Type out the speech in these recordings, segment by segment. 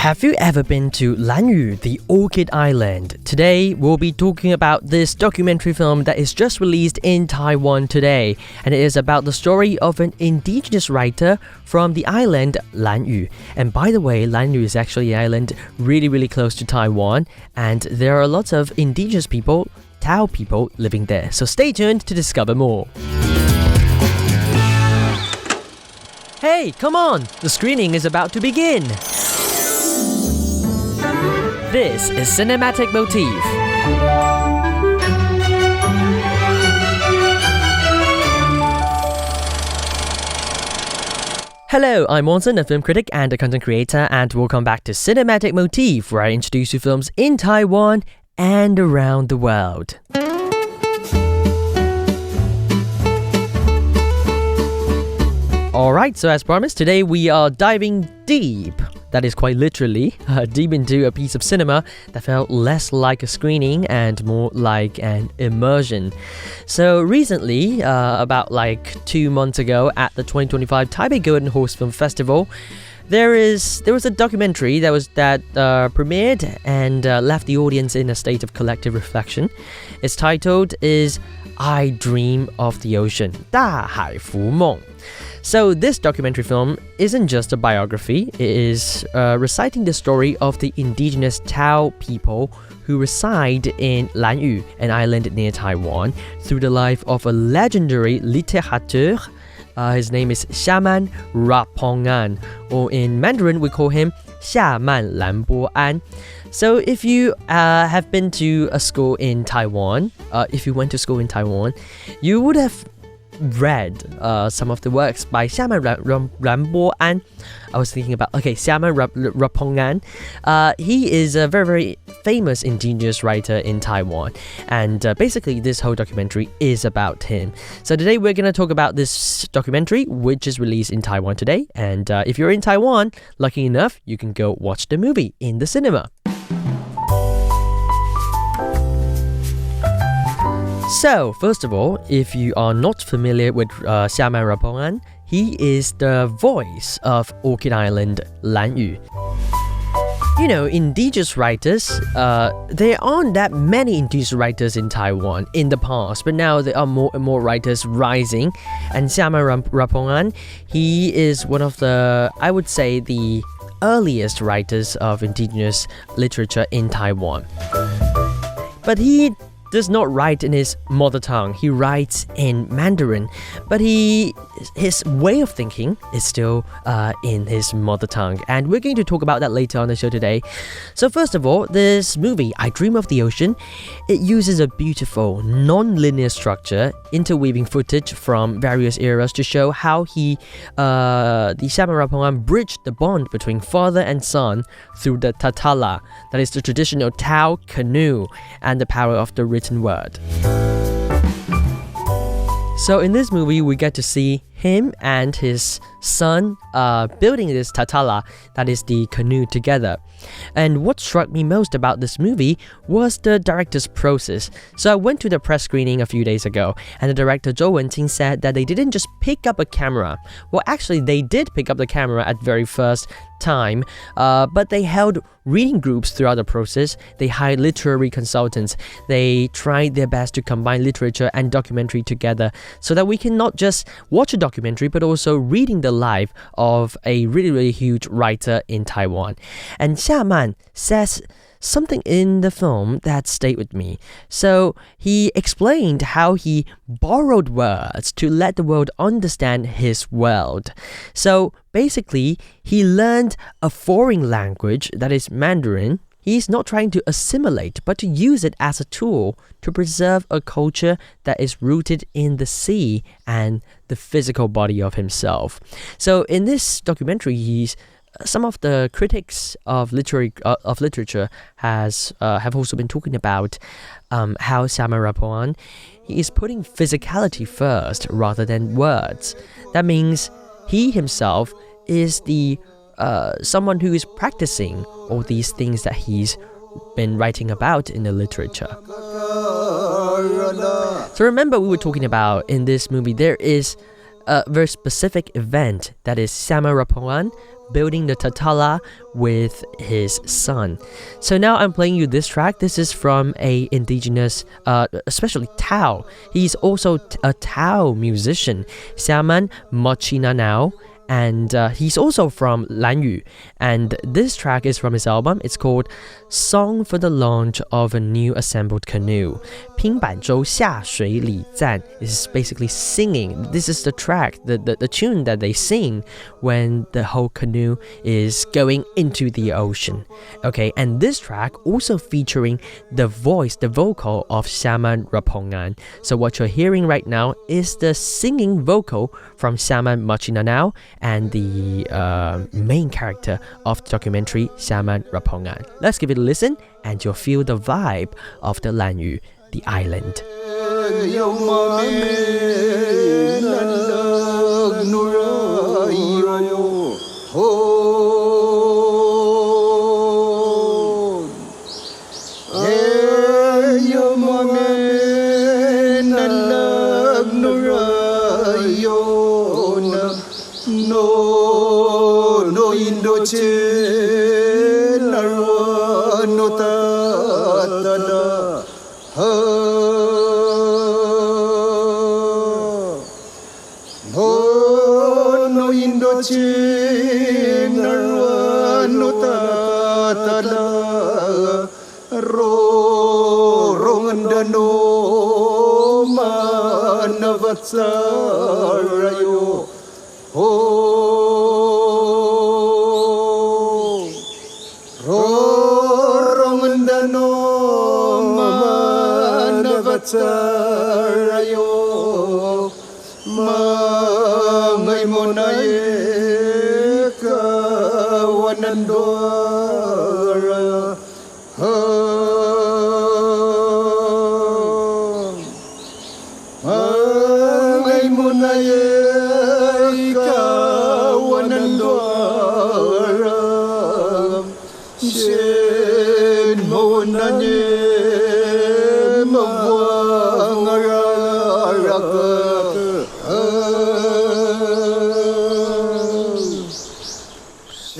Have you ever been to Lanyu, the Orchid Island? Today, we'll be talking about this documentary film that is just released in Taiwan today, and it is about the story of an indigenous writer from the island Lanyu. And by the way, Lanyu is actually an island really close to Taiwan, and there are lots of indigenous people, Tao people, living there. So stay tuned to discover more. Hey, come on! The screening is about to begin! This is Cinematic Motif. Hello, I'm Wanson, a film critic and a content creator, and welcome back to Cinematic Motif, where I introduce you films in Taiwan and around the world. Alright, so as promised, today we are diving deep. That is quite literally, deep into a piece of cinema that felt less like a screening and more like an immersion. So recently, about 2 months ago at the 2025 Taipei Golden Horse Film Festival, there was a documentary that premiered and left the audience in a state of collective reflection. Its title is I Dream of the Ocean, 大海浮梦. So this documentary film isn't just a biography, it is reciting the story of the indigenous Tao people who reside in Lanyu, an island near Taiwan, through the life of a legendary littérateur. His name is Syaman Rapongan, or in Mandarin we call him Syaman Rapongan. So if you have been to a school in Taiwan, if you went to school in Taiwan, you would have read some of the works by Syaman Rapongan. I was thinking about, Syaman Rapongan. He is a very famous indigenous writer in Taiwan, and basically this whole documentary is about him. So today we're going to talk about this documentary, which is released in Taiwan today, and if you're in Taiwan, lucky enough, you can go watch the movie in the cinema. So, first of all, if you are not familiar with Syaman Rapongan, he is the voice of Orchid Island, Lanyu. You know, indigenous writers, there aren't that many indigenous writers in Taiwan in the past, but now there are more and more writers rising. And Syaman Rapongan, he is one of the, I would say, the earliest writers of indigenous literature in Taiwan. But he does not write in his mother tongue, he writes in Mandarin, but his way of thinking is still in his mother tongue, and we're going to talk about that later on the show today. So first of all, this movie, I Dream of the Ocean, it uses a beautiful, non-linear structure, interweaving footage from various eras to show how the Syaman Rapongan bridged the bond between father and son through the tatala, that is the traditional Tao canoe, and the power of the written word. So in this movie, we get to see him and his son building this tatala, that is the canoe, together. And what struck me most about this movie was the director's process. So I went to the press screening a few days ago, and the director Zhou Wenqing said that they didn't just pick up a camera. Well, actually, they did pick up the camera at very first time, but they held reading groups throughout the process. They hired literary consultants. They tried their best to combine literature and documentary together so that we can not just watch a documentary, but also reading the life of a really huge writer in Taiwan. And Syaman says something in the film that stayed with me. So he explained how he borrowed words to let the world understand his world. So basically, he learned a foreign language, that is Mandarin. He's not trying to assimilate, but to use it as a tool to preserve a culture that is rooted in the sea and the physical body of himself. So in this documentary, some of the critics of literature have also been talking about how Syaman Rapongan, he is putting physicality first rather than words. That means he himself is the someone who is practicing all these things that he's been writing about in the literature. So remember, we were talking about in this movie, there is a very specific event that is Syaman Rapongan building the tatala with his son. So now I'm playing you this track. This is from a indigenous, especially Tao. He's also a Tao musician, Syaman Rapongan. And he's also from Lanyu. And this track is from his album. It's called Song for the Launch of a New Assembled Canoe. 拼板舟下水礼赞 is basically singing. This is the track, the tune that they sing when the whole canoe is going into the ocean. Okay, and this track also featuring the voice, the vocal of Syaman Rapongan. So what you're hearing right now is the singing vocal from Syaman Rapongan and the main character of the documentary, Syaman Rapongan. Let's give it a listen and you'll feel the vibe of the Lanyu, the island.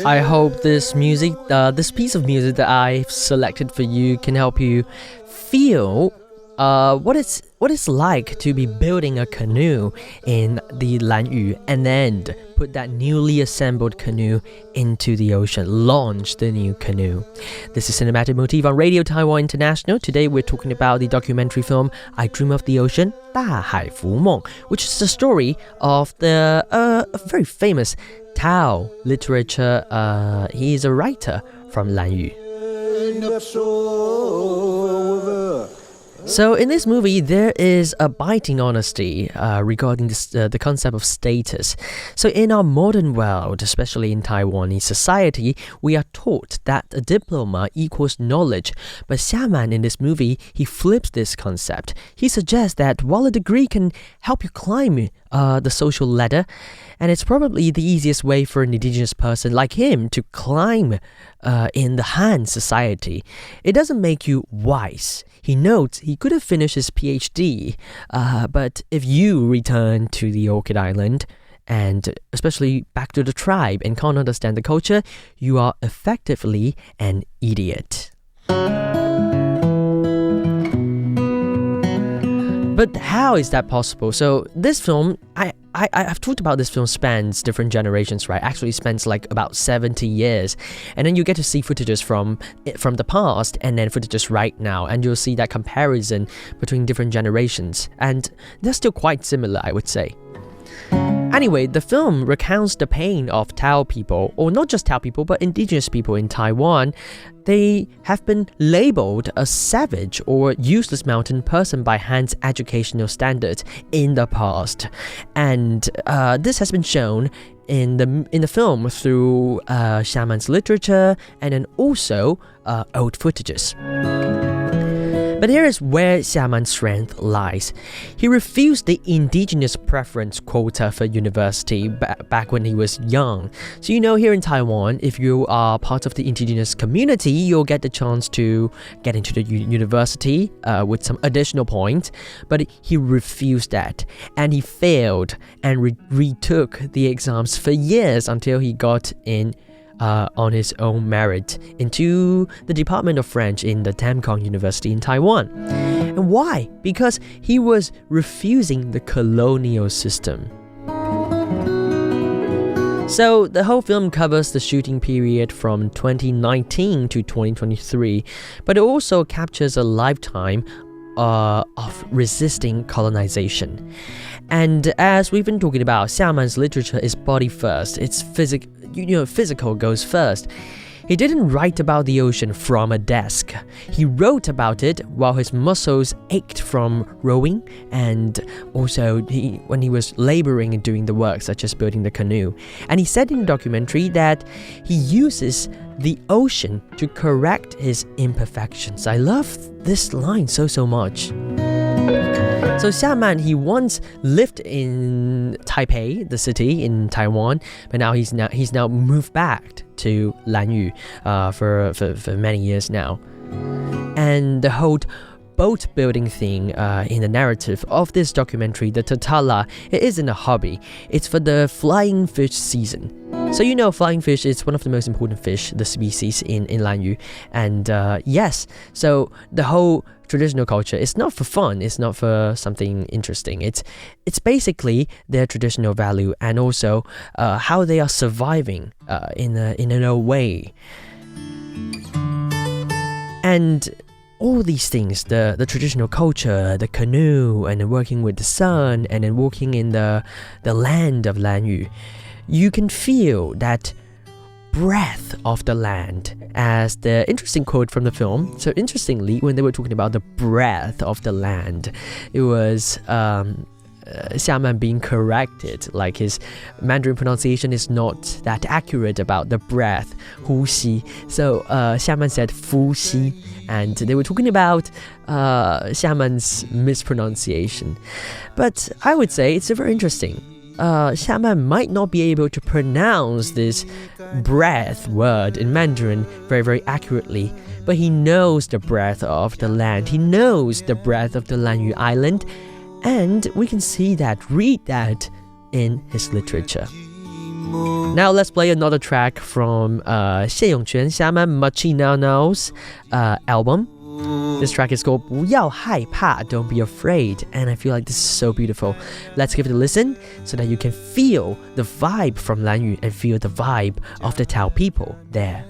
I hope this music, this piece of music that I've selected for you can help you feel what it's like to be building a canoe in the Lanyu and then put that newly assembled canoe into the ocean, launch the new canoe. This is Cinematic Motif on Radio Taiwan International. Today we're talking about the documentary film I Dream of the Ocean, 大海浮梦, which is the story of the very famous Tao literature. He is a writer from Lanyu. So in this movie, there is a biting honesty regarding this, the concept of status. So in our modern world, especially in Taiwanese society, we are taught that a diploma equals knowledge. But Syaman in this movie, he flips this concept. He suggests that while a degree can help you climb the social ladder, and it's probably the easiest way for an indigenous person like him to climb in the Han society, it doesn't make you wise. He notes he could have finished his PhD, but if you return to the Orchid Island, and especially back to the tribe and can't understand the culture, you are effectively an idiot. But how is that possible? So this film, I've talked about this film spans different generations, right? Actually spans like about 70 years. And then you get to see footages from the past and then footages right now. And you'll see that comparison between different generations. And they're still quite similar, I would say. Anyway, the film recounts the pain of Tao people, or not just Tao people, but indigenous people in Taiwan. They have been labeled a savage or useless mountain person by Han's educational standards in the past. And this has been shown in the film through Syaman's literature and then also old footages. But here is where Syaman's strength lies. He refused the indigenous preference quota for university back when he was young. So here in Taiwan, if you are part of the indigenous community, you'll get the chance to get into the university with some additional points. But he refused that, and he failed and retook the exams for years until he got in on his own merit into the Department of French in the Tamkong University in Taiwan. And why? Because he was refusing the colonial system. So the whole film covers the shooting period from 2019 to 2023, but it also captures a lifetime of resisting colonization. And as we've been talking about, Syaman's literature is body first. It's physical goes first. He didn't write about the ocean from a desk. He wrote about it while his muscles ached from rowing, and also when he was laboring and doing the work such as building the canoe. And he said in the documentary that he uses the ocean to correct his imperfections. I love this line so much. So Syaman, he once lived in Taipei, the city in Taiwan, but now he's now moved back to Lanyu for many years now. And the whole boat building thing in the narrative of this documentary, the Tatala, it isn't a hobby. It's for the flying fish season. So flying fish is one of the most important fish, the species in Lanyu. And yes, so the whole traditional culture is not for fun, it's not for something interesting. It's basically their traditional value and also how they are surviving in a way. And all these things, the traditional culture, the canoe, and then working with the sun, and then walking in the land of Lanyu, you can feel that breath of the land as the interesting quote from the film. So interestingly, when they were talking about the breath of the land, it was Syaman being corrected, like his Mandarin pronunciation is not that accurate about the breath, 呼吸. So Syaman said 呼吸, and they were talking about Syaman's mispronunciation. But I would say it's very interesting. Syaman might not be able to pronounce this breath word in Mandarin very accurately, but he knows the breath of the land. He knows the breath of the Lanyu Island, and we can read that in his literature. Now let's play another track from Xie Yongquan Syaman Machi Now Now's album. This track is called 不要害怕, Don't Be Afraid, and I feel like this is so beautiful. Let's give it a listen so that you can feel the vibe from Lanyu and feel the vibe of the Tao people there.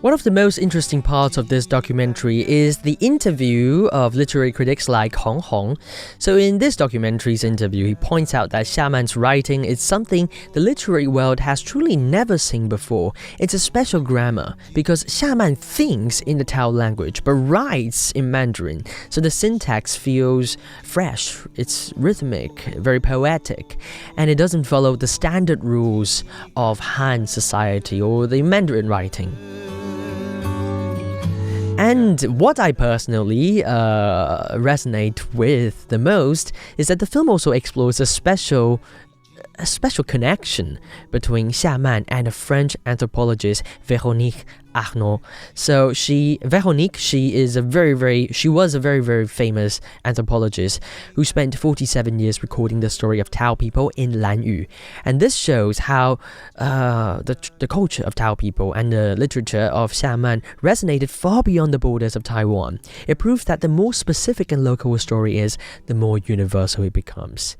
One of the most interesting parts of this documentary is the interview of literary critics like Hong Hong. So in this documentary's interview, he points out that Syaman's writing is something the literary world has truly never seen before. It's a special grammar because Syaman thinks in the Tao language but writes in Mandarin. So the syntax feels fresh, it's rhythmic, very poetic, and it doesn't follow the standard rules of Han society or the Mandarin writing. And what I personally resonate with the most is that the film also explores a special connection between Syaman and the French anthropologist Véronique Arnaud. So Veronique, she was a very, very famous anthropologist who spent 47 years recording the story of Tao people in Lanyu. And this shows how the culture of Tao people and the literature of Syaman resonated far beyond the borders of Taiwan. It proves that the more specific and local a story is, the more universal it becomes.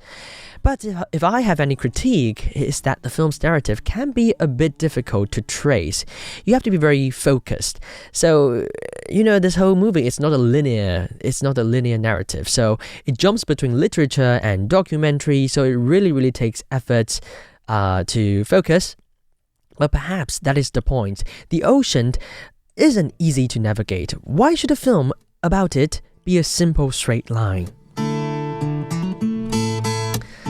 But if I have any critique, is that the film's narrative can be a bit difficult to trace. You have to be very focused. So, this whole movie, it's not a linear narrative. So it jumps between literature and documentary. So it really, really takes efforts to focus. But perhaps that is the point. The ocean isn't easy to navigate. Why should a film about it be a simple straight line?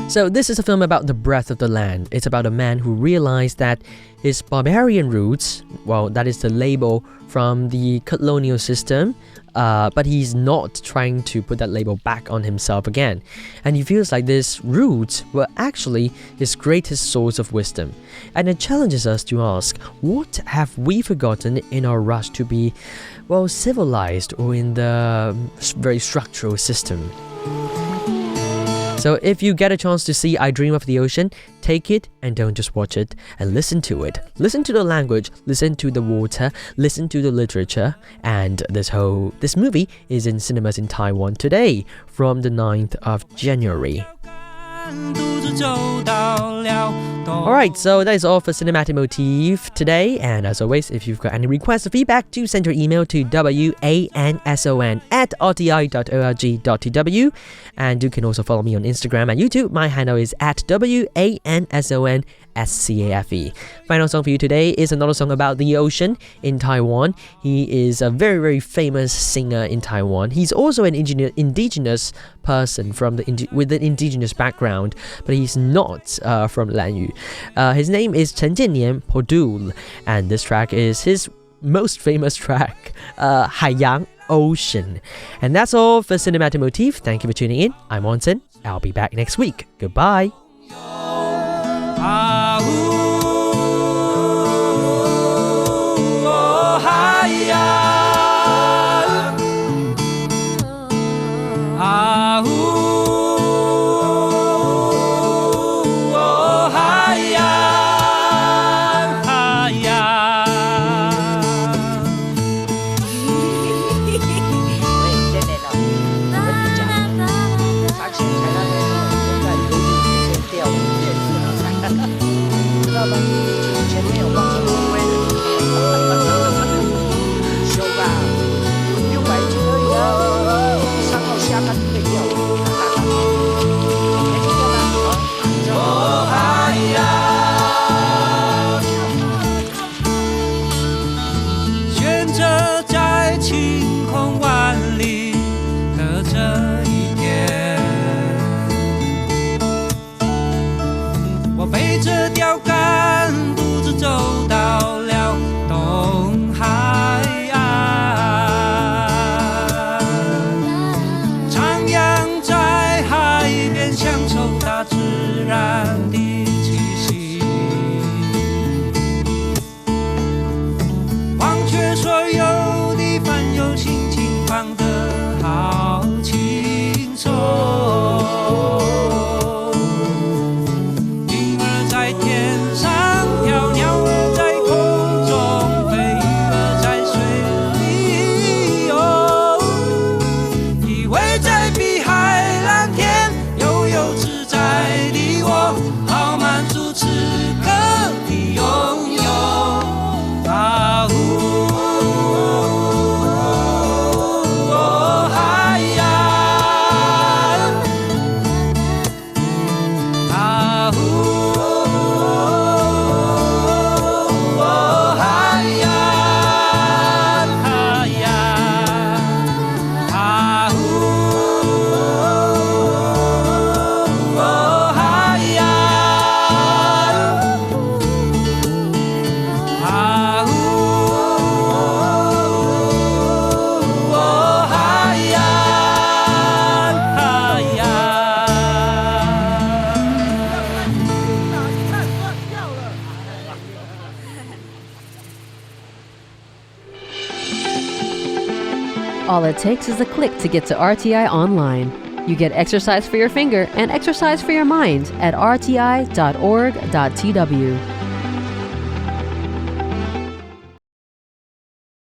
So this is a film about the breadth of the land. It's about a man who realized that his barbarian roots, well, that is the label from the colonial system, but he's not trying to put that label back on himself again. And he feels like these roots were actually his greatest source of wisdom. And it challenges us to ask, what have we forgotten in our rush to be, well, civilized or in the very structural system? So if you get a chance to see I Dream of the Ocean, take it and don't just watch it, and listen to it. Listen to the language, listen to the water, listen to the literature, and this movie is in cinemas in Taiwan today from the 9th of January. Alright, so that is all for Cinematic Motif today, and as always, if you've got any requests or feedback, do send your email to wanson@rti.org.tw, and you can also follow me on Instagram and YouTube. My handle is @wansonscafe. Final song for you today is another song about the ocean in Taiwan. He is a very, very famous singer in Taiwan. He's also an indigenous person with an indigenous background, but he's not from Lanyu. His name is Chen Jiannian Podul, and this track is his most famous track, 海洋 Ocean. And that's all for Cinematic Motif. Thank you for tuning in. I'm Wanson. I'll be back next week. Goodbye. All it takes is a click to get to RTI online. You get exercise for your finger and exercise for your mind at rti.org.tw.